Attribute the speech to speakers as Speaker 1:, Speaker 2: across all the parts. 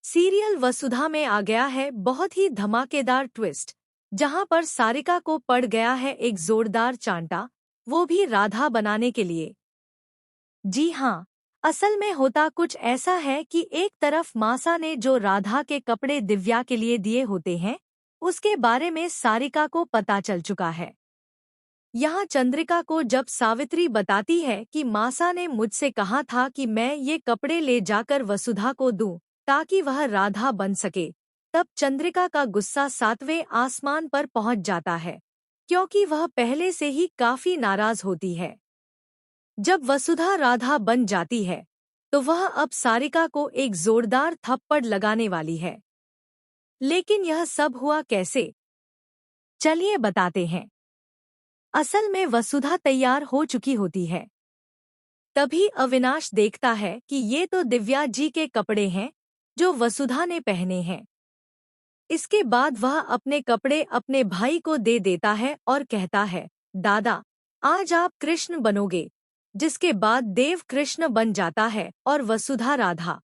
Speaker 1: Serial वसुधा में आ गया है बहुत ही धमाकेदार ट्विस्ट, जहां पर सारिका को पड़ गया है एक जोरदार चांटा, वो भी राधा बनाने के लिए। जी हाँ, असल में होता कुछ ऐसा है कि एक तरफ मासा ने जो राधा के कपड़े दिव्या के लिए दिए होते हैं, उसके बारे में सारिका को पता चल चुका है। यहाँ चंद्रिका को जब सावित्री बताती है कि मासा ने मुझसे कहा था कि मैं ये कपड़े ले जाकर वसुधा को दूं, ताकि वह राधा बन सके, तब चंद्रिका का गुस्सा 7वें आसमान पर पहुंच जाता है, क्योंकि वह पहले से ही काफी नाराज होती है। जब वसुधा राधा बन जाती है, तो वह अब सारिका को एक जोरदार थप्पड़ लगाने वाली है। लेकिन यह सब हुआ कैसे? चलिए बताते हैं। असल में वसुधा तैयार हो चुकी होती है। तभी अविनाश देखता है कि ये तो दिव्या जी के कपड़े हैं, जो वसुधा ने पहने हैं। इसके बाद वह अपने कपड़े अपने भाई को दे देता है और कहता है, दादा, आज आप कृष्ण बनोगे। जिसके बाद देव कृष्ण बन जाता है और वसुधा राधा।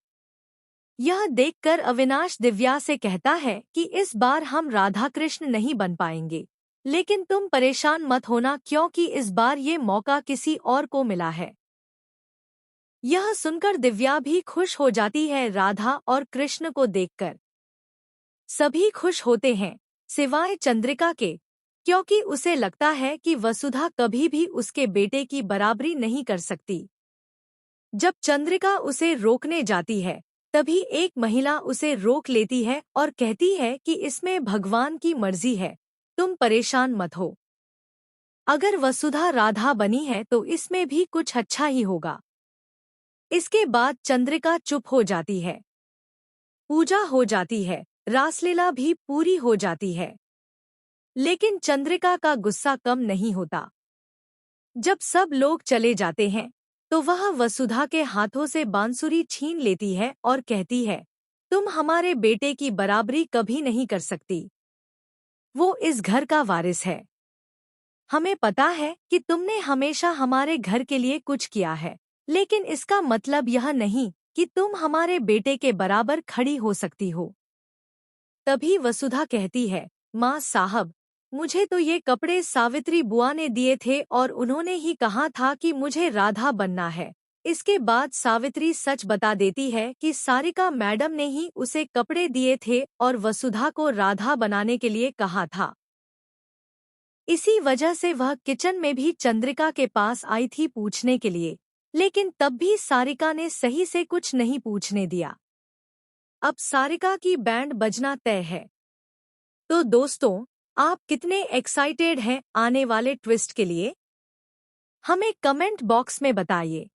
Speaker 1: यह देखकर अविनाश दिव्या से कहता है कि इस बार हम राधा कृष्ण नहीं बन पाएंगे, लेकिन तुम परेशान मत होना, क्योंकि इस बार ये मौका किसी और को मिला है। यह सुनकर दिव्या भी खुश हो जाती है राधा और कृष्ण को देखकर। सभी खुश होते हैं, सिवाय चंद्रिका के, क्योंकि उसे लगता है कि वसुधा कभी भी उसके बेटे की बराबरी नहीं कर सकती। जब चंद्रिका उसे रोकने जाती है, तभी एक महिला उसे रोक लेती है और कहती है कि इसमें भगवान की मर्जी है, तुम परेशान मत हो। अगर वसुधा राधा बनी है तो इसमें भी कुछ अच्छा ही होगा। इसके बाद चंद्रिका चुप हो जाती है। पूजा हो जाती है, रासलीला भी पूरी हो जाती है। लेकिन चंद्रिका का गुस्सा कम नहीं होता। जब सब लोग चले जाते हैं, तो वह वसुधा के हाथों से बांसुरी छीन लेती है और कहती है, तुम हमारे बेटे की बराबरी कभी नहीं कर सकती। वो इस घर का वारिस है। हमें पता है कि तुमने हमेशा हमारे घर के लिए कुछ किया है, लेकिन इसका मतलब यह नहीं कि तुम हमारे बेटे के बराबर खड़ी हो सकती हो। तभी वसुधा कहती है, माँ साहब, मुझे तो ये कपड़े सावित्री बुआ ने दिए थे और उन्होंने ही कहा था कि मुझे राधा बनना है। इसके बाद सावित्री सच बता देती है कि सारिका मैडम ने ही उसे कपड़े दिए थे और वसुधा को राधा बनाने के लिए कहा था। इसी वजह से वह किचन में भी चंद्रिका के पास आई थी पूछने के लिए, लेकिन तब भी सारिका ने सही से कुछ नहीं पूछने दिया। अब सारिका की बैंड बजना तय है। तो दोस्तों, आप कितने एक्साइटेड हैं आने वाले ट्विस्ट के लिए? हमें कमेंट बॉक्स में बताइए।